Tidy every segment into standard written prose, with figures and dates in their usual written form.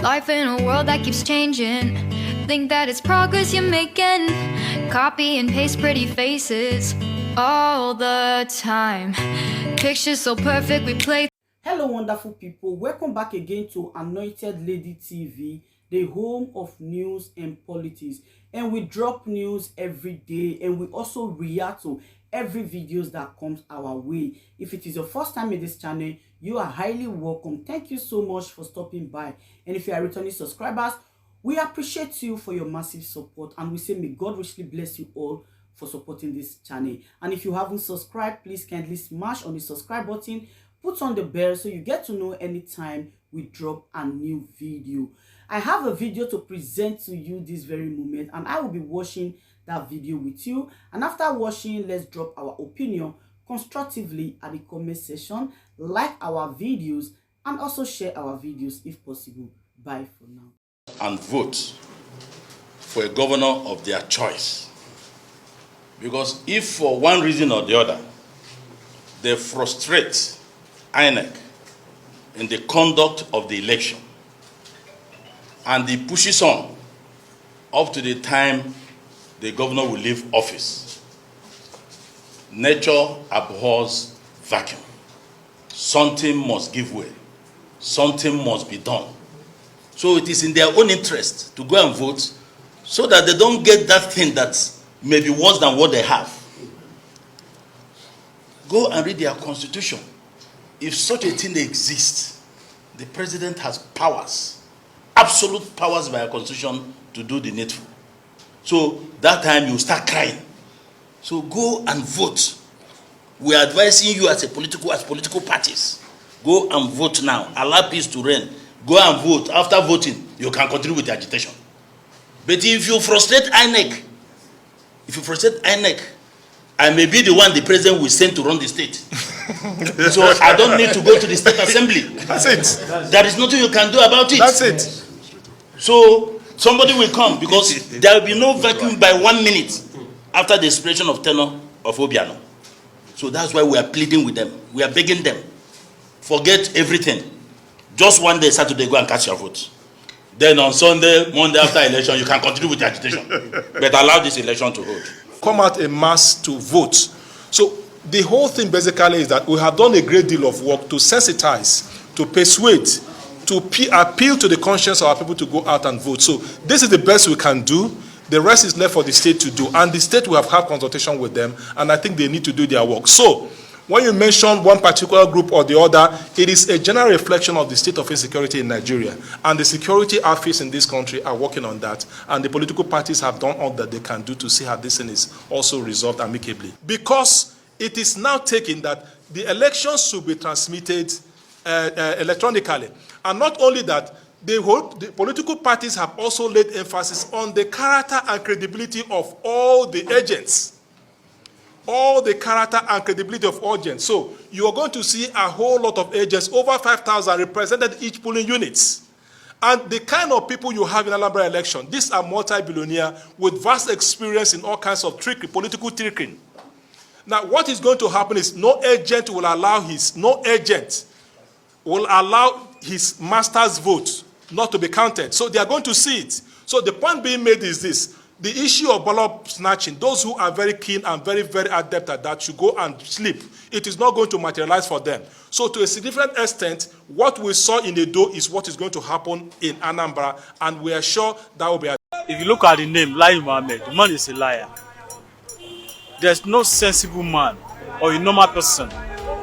Life in a world that keeps changing. Think that it's progress you're making. Copy and paste pretty faces all the time. Pictures so perfect we play. Hello wonderful people, welcome back again to Anointed Lady TV, the home of news and politics. And we drop news every day, and we also react to every videos that comes our way. If it is your first time in this channel, you are highly welcome. Thank you so much for stopping by. And if you are returning subscribers, we appreciate you for your massive support, and we say may God richly bless you all for supporting this channel. And if you haven't subscribed, please kindly smash on the subscribe button, put on the bell so you get to know anytime we drop a new video. I have a video to present to you this very moment, and I will be watching that video with you. And after watching, let's drop our opinion constructively at the comment section, like our videos, and also share our videos if possible. Bye for now. And vote for a governor of their choice. Because if for one reason or the other, they frustrate Inec in the conduct of the election, and he pushes on up to the time the governor will leave office, nature abhors vacuum. Something must give way. Something must be done. So it is in their own interest to go and vote so that they don't get that thing that may be worse than what they have. Go and read their constitution. If such a thing exists, the president has powers, absolute powers by a constitution to do the needful. So that time you start crying. So go and vote. We are advising you as political parties. Go and vote now. Allow peace to reign. Go and vote. After voting, you can continue with the agitation. But if you frustrate INEC, I may be the one the president will send to run the state. So I don't need to go to the state assembly. That's it. There is nothing you can do about it. That's it. So somebody will come, because there will be no vacuum by 1 minute after the expiration of tenure of Obiano. So that's why we are pleading with them. We are begging them. Forget everything. Just one day, Saturday, go and cast your vote. Then on Sunday, Monday after election, you can continue with the agitation. But allow this election to hold. Come out en masse to vote. So the whole thing basically is that we have done a great deal of work to sensitize, to persuade, to appeal to the conscience of our people to go out and vote. So this is the best we can do. The rest is left for the state to do. And the state will have had consultation with them, and I think they need to do their work. So when you mention one particular group or the other, it is a general reflection of the state of insecurity in Nigeria. And the security outfits in this country are working on that. And the political parties have done all that they can do to see how this thing is also resolved amicably. Because it is now taken that the elections should be transmitted electronically. And not only that, the political parties have also laid emphasis on the character and credibility of all the agents. All the character and credibility of agents. So you are going to see a whole lot of agents, over 5,000 represented each polling units. And the kind of people you have in Alabama election, these are multi-billionaires with vast experience in all kinds of trickery, political trickery. Now what is going to happen is no agent will allow his master's vote not to be counted. So they are going to see it. So the point being made is this. The issue of ballot snatching, those who are very keen and very, very adept at that should go and sleep. It is not going to materialize for them. So to a significant extent, what we saw in Edo is what is going to happen in Anambra, and we are sure that will be. If you look at the name, Lai Mohammed, the man is a liar. There's no sensible man or a normal person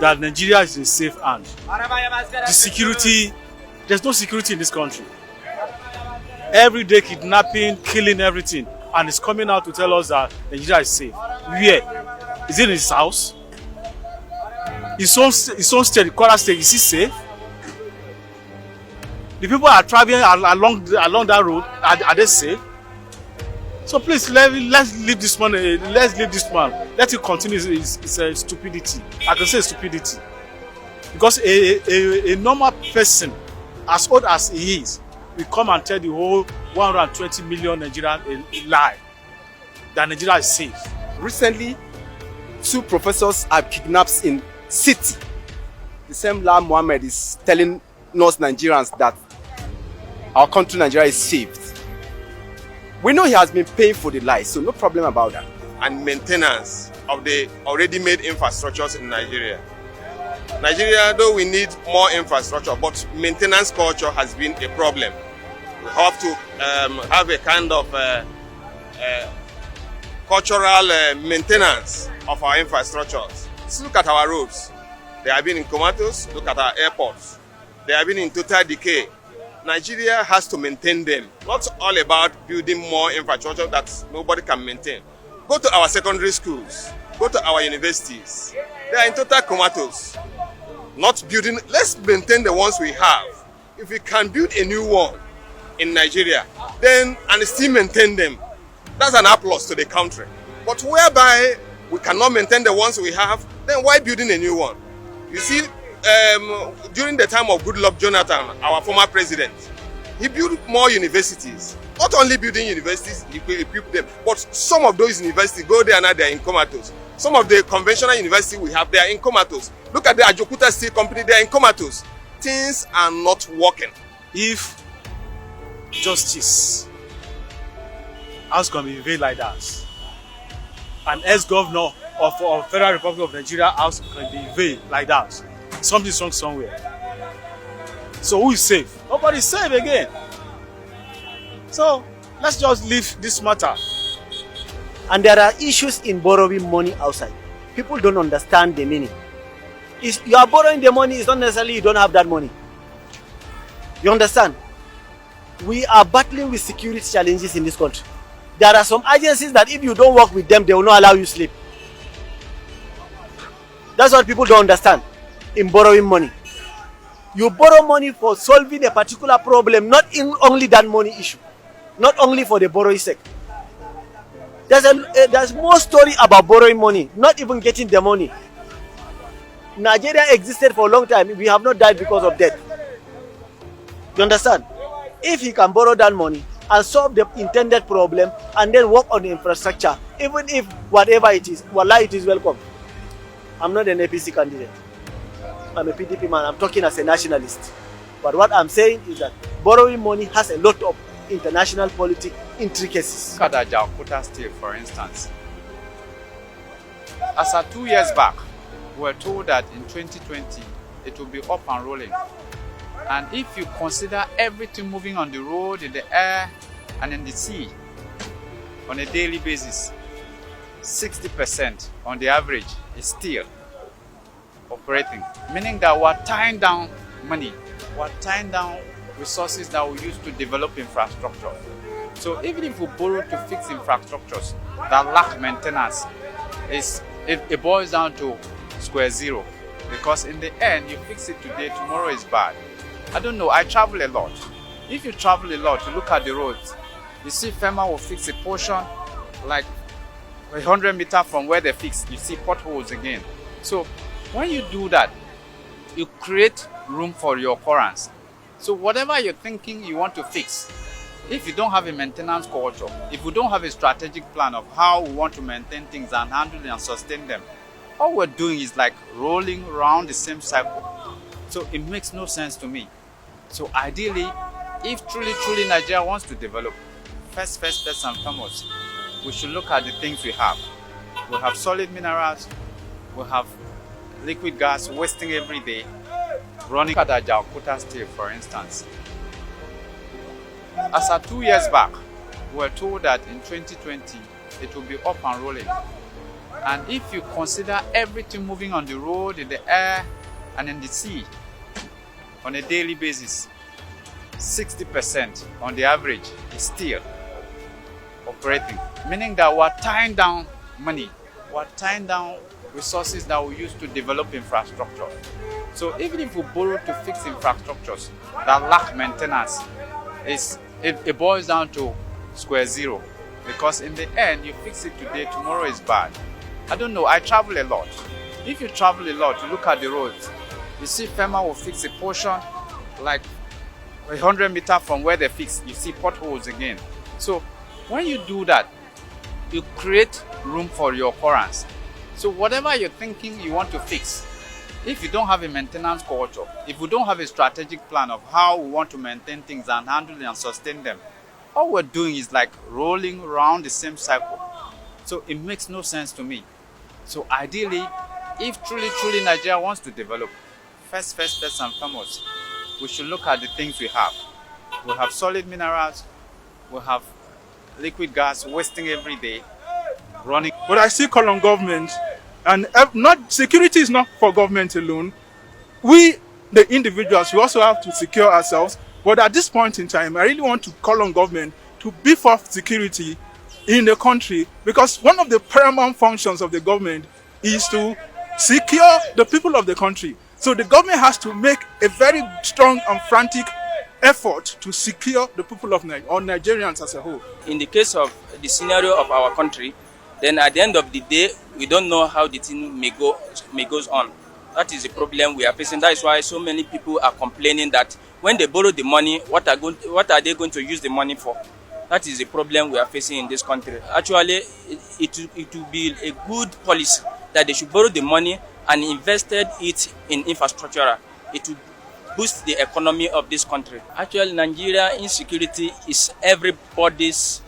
that Nigeria is in safe hand. The security, there's no security in this country. Every day kidnapping, killing, everything. And it's coming out to tell us that Nigeria is safe. Where? Is it in his house? His own state, Kwara State, is he safe? The people are traveling along that road, are they safe? So please, let's leave this man. Let him continue his stupidity. I can say stupidity. Because a normal person, as old as he is, will come and tell the whole 120 million Nigerians a lie that Nigeria is safe. Recently, 2 professors are kidnapped in city. The same Lai Mohammed is telling us Nigerians that our country Nigeria is saved. We know he has been paying for the lies, so no problem about that. And maintenance of the already made infrastructures in Nigeria. Nigeria, though we need more infrastructure, but maintenance culture has been a problem. We have to have a kind of cultural maintenance of our infrastructures. Let's look at our roads. They have been in comatose. Look at our airports. They have been in total decay. Nigeria has to maintain them. Not all about building more infrastructure that nobody can maintain. Go to our secondary schools. Go to our universities. They are in total comatose. Not building. Let's maintain the ones we have. If we can build a new one in Nigeria, then and still maintain them, that's an applause to the country. But whereby we cannot maintain the ones we have, then why building a new one? You see, during the time of Goodluck Jonathan, our former president, he built more universities. Not only building universities, he equipped them, but some of those universities go there now, they are in comatose. Some of the conventional universities we have, they are in comatose. Look at the Ajokuta Steel Company, they are in comatose. Things are not working. If justice house can be invaded like that, an ex-governor of Federal Republic of Nigeria house can be invaded like that, something's wrong somewhere. So who is safe? Nobody is safe again. So let's just leave this matter. And there are issues in borrowing money outside. People don't understand the meaning. You are borrowing the money, it's not necessarily you don't have that money. You understand? We are battling with security challenges in this country. There are some agencies that if you don't work with them, they will not allow you sleep. That's what people don't understand in borrowing money. You borrow money for solving a particular problem, not in only that money issue, not only for the borrowing sake. There's more story about borrowing money, not even getting the money. Nigeria existed for a long time. We have not died because of debt. You understand? If he can borrow that money and solve the intended problem and then work on the infrastructure, even if whatever it is, wallah, it is welcome. I'm not an APC candidate. I'm a PDP man. I'm talking as a nationalist. But what I'm saying is that borrowing money has a lot of international politics intricacies. Look at Ajokuta Steel, for instance. As of 2 years back, we were told that in 2020 it will be up and rolling. And if you consider everything moving on the road, in the air, and in the sea on a daily basis, 60% on the average is still operating. Meaning that we're tying down money, we're tying down resources that we use to develop infrastructure. So even if we borrow to fix infrastructures that lack maintenance, it boils down to square zero. Because in the end, you fix it today, tomorrow is bad. I don't know, I travel a lot. If you travel a lot, you look at the roads, you see FEMA will fix a portion like 100 meters from where they fix, you see potholes again. So when you do that, you create room for your occurrence. So whatever you're thinking you want to fix, if you don't have a maintenance culture, if we don't have a strategic plan of how we want to maintain things and handle and sustain them, all we're doing is like rolling around the same cycle. So it makes no sense to me. So ideally, if truly Nigeria wants to develop, first and foremost, we should look at the things we have. We have solid minerals, we have liquid gas wasting every day, running at Ajokuta Steel, for instance. As of 2 years back, we were told that in 2020 it will be up and rolling. And if you consider everything moving on the road, in the air, and in the sea on a daily basis, 60% on the average is still operating. Meaning that we're tying down money, we're tying down resources that we use to develop infrastructure. So even if we borrow to fix infrastructures that lack maintenance, it boils down to square zero. Because in the end, you fix it today, tomorrow is bad. I don't know, I travel a lot. If you travel a lot, you look at the roads, you see FEMA will fix a portion like 100 meters from where they fix, you see potholes again. So when you do that, you create room for your occurrence. So whatever you're thinking you want to fix, If you don't have a maintenance culture, if we don't have a strategic plan of how we want to maintain things and handle and sustain them, all we're doing is like rolling around the same cycle. So it makes no sense to me. So ideally, if truly Nigeria wants to develop, first and foremost, we should look at the things we have. We have solid minerals, we have liquid gas wasting every day, running. But I still call on government, and security is not for government alone. We, the individuals, we also have to secure ourselves. But at this point in time, I really want to call on government to beef up security in the country, because one of the paramount functions of the government is to secure the people of the country. So the government has to make a very strong and frantic effort to secure the people of Nigerians as a whole. In the case of the scenario of our country, then at the end of the day, we don't know how the thing may goes on. That is the problem we are facing. That is why so many people are complaining that when they borrow the money, what are they going to use the money for? That is the problem we are facing in this country. Actually, it will be a good policy that they should borrow the money and invested it in infrastructure. It will boost the economy of this country. Actually, Nigeria insecurity is everybody's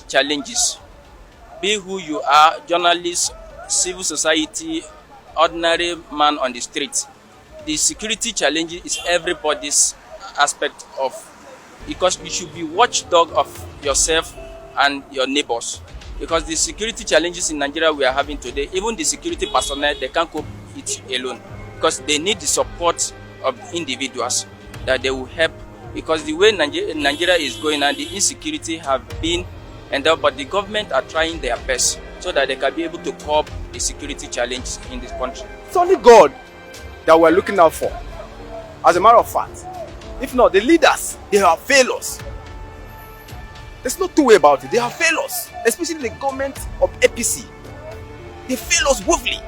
challenges. Be who you are, journalists, civil society, ordinary man on the street. The security challenge is everybody's aspect of, because you should be watchdog of yourself and your neighbors. Because the security challenges in Nigeria we are having today, even the security personnel, they can't cope it alone, because they need the support of individuals that they will help. Because the way Nigeria is going and the insecurity have been ended, but the government are trying their best so that they can be able to curb the security challenges in this country. It's only God that we're looking out for. As a matter of fact, if not, the leaders, they have failed us. There's no two way about it. They have failed us, especially the government of APC. They fail us woefully.